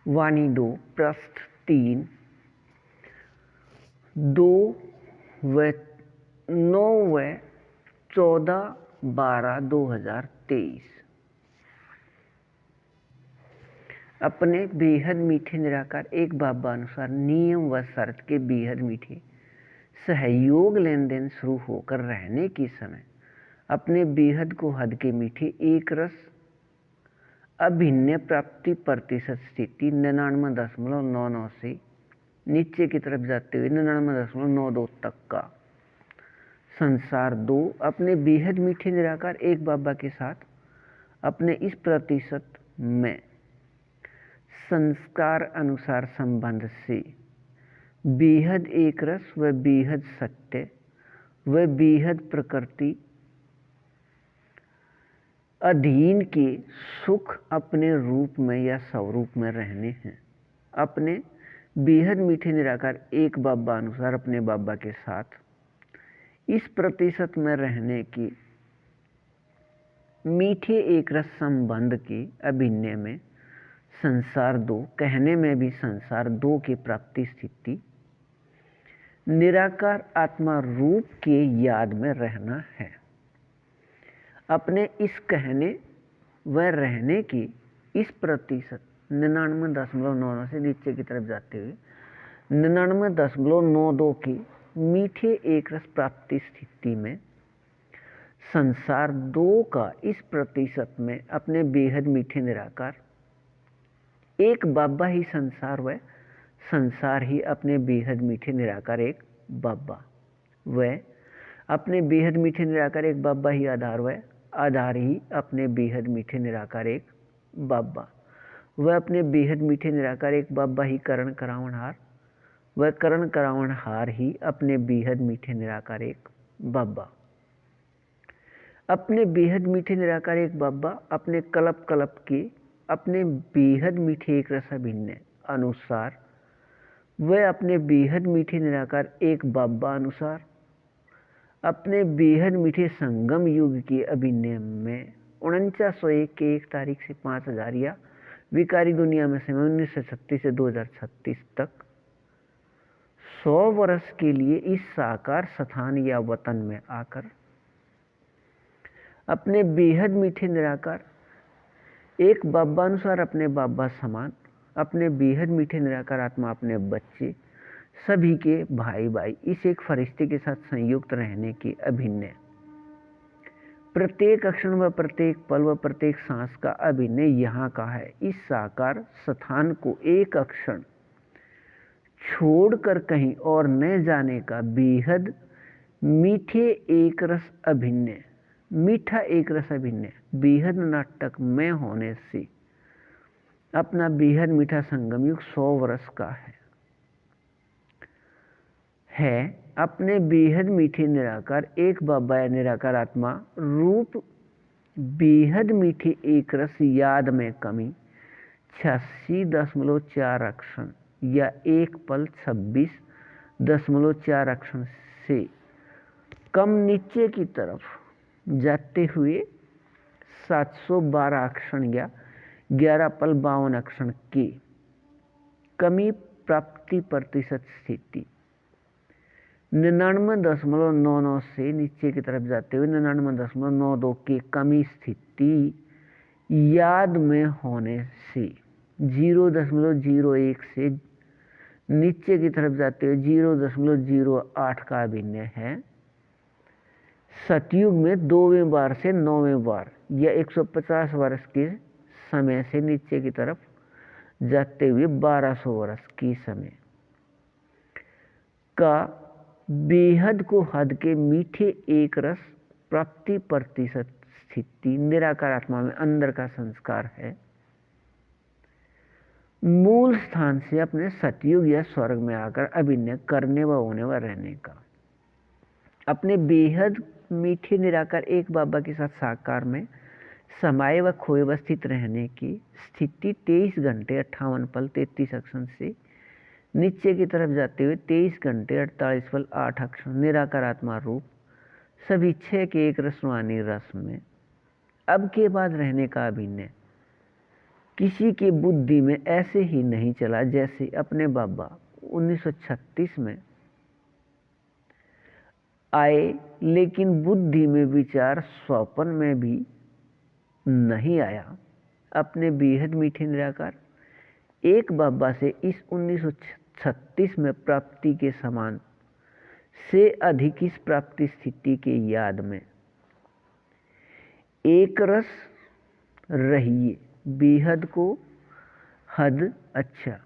वाणी 2 पृष्ठ 3 2 व 9 व 14/12/2023। अपने बेहद मीठे निराकार एक बाबा अनुसार नियम व शर्त के बेहद मीठे सहयोग लेन देन शुरू होकर रहने के समय अपने बेहद को हद के मीठे एक रस अभिन्न प्राप्ति प्रतिशत स्थिति 99.99 से नीचे की तरफ जाते हुए 99.92 तक का संसार 2 अपने बेहद मीठे निराकार एक बाबा के साथ अपने इस प्रतिशत में संस्कार अनुसार संबंध से बेहद एक रस व बेहद सत्य व बेहद प्रकृति अधीन के सुख अपने रूप में या स्वरूप में रहने हैं। अपने बेहद मीठे निराकार एक बाबा अनुसार अपने बाबा के साथ इस प्रतिशत में रहने की मीठे एक रस संबंध के अभिनय में संसार 2 कहने में भी संसार 2 की प्राप्ति स्थिति निराकार आत्मा रूप के याद में रहना है। अपने इस कहने व रहने की इस प्रतिशत 99.99 से नीचे की तरफ जाते हुए 99.92 की मीठे एक रस प्राप्ति स्थिति में संसार 2 का इस प्रतिशत में अपने बेहद मीठे निराकार एक बाबा ही संसार व संसार ही अपने बेहद मीठे निराकार एक बाबा व अपने बेहद मीठे निराकार एक बाबा ही आधार व आधार ही अपने बेहद मीठे निराकार एक बाबा व अपने बेहद मीठे निराकार एक बाबा ही करण करावनहार व करण करावनहार ही अपने बेहद मीठे निराकार एक बाबा अपने बेहद मीठे निराकार एक बाबा अपने कल्प कल्प के अपने बेहद मीठे एक रस अभिन्न अनुसार व अपने बेहद मीठे निराकार एक बाबा अनुसार अपने बेहद मीठे संगम युग के अभिनय में 4901 के 1 तारीख से 5000 या विकारी दुनिया में समय 1936 से 2036 तक 100 वर्ष के लिए इस साकार स्थान या वतन में आकर अपने बेहद मीठे निराकार एक बाबा अनुसार अपने बाबा समान अपने बेहद मीठे निराकार आत्मा अपने बच्चे सभी के भाई भाई इस एक फरिश्ते के साथ संयुक्त रहने के अभिनय प्रत्येक क्षण व प्रत्येक पल व प्रत्येक सांस का अभिनय यहाँ का है। इस साकार स्थान को एक क्षण छोड़कर कहीं और न जाने का बेहद मीठे एक रस अभिनय मीठा एक रस अभिनय बेहद नाटक में होने से अपना बेहद मीठा संगम युग 100 वर्ष का है अपने बेहद मीठे निराकार एक बाबा या निराकार आत्मा रूप बेहद मीठे एक रस याद में कमी 86.4 अक्षण या एक पल 26.4 अक्षण से कम नीचे की तरफ जाते हुए 712 अक्षण या 11 पल 52 अक्षण की कमी प्राप्ति प्रतिशत स्थिति 99.99 से नीचे की तरफ जाते हुए 99.92 की कमी स्थिति याद में होने से 0.01 से नीचे की तरफ जाते हुए 0.08 का अभिनय है। सतयुग में 2वें बार से 9वें बार या 150 वर्ष के समय से नीचे की तरफ जाते हुए 1200 वर्ष की समय का बेहद को हद के मीठे एक रस प्राप्ति प्रतिशत स्थिति निराकार आत्मा में अंदर का संस्कार है। मूल स्थान से अपने सतयुग या स्वर्ग में आकर अभिनय करने व होने व रहने का अपने बेहद मीठे निराकार एक बाबा के साथ साकार में समाये व खोए व स्थित रहने की स्थिति 23 घंटे 58 पल 33 अक्षण से नीचे की तरफ जाते हुए 23 घंटे 48 पल 8 अक्षण निराकार आत्मा रूप सभी 6 के एक रसवानी रस में अब के बाद रहने का अभिनय किसी की बुद्धि में ऐसे ही नहीं चला जैसे अपने बाबा 1936 में आए, लेकिन बुद्धि में विचार स्वप्न में भी नहीं आया। अपने बेहद मीठे निराकार एक बाबा से इस 1936 में प्राप्ति के समान से अधिक इस प्राप्ति स्थिति के याद में एक रस रहिए। बेहद को हद अच्छा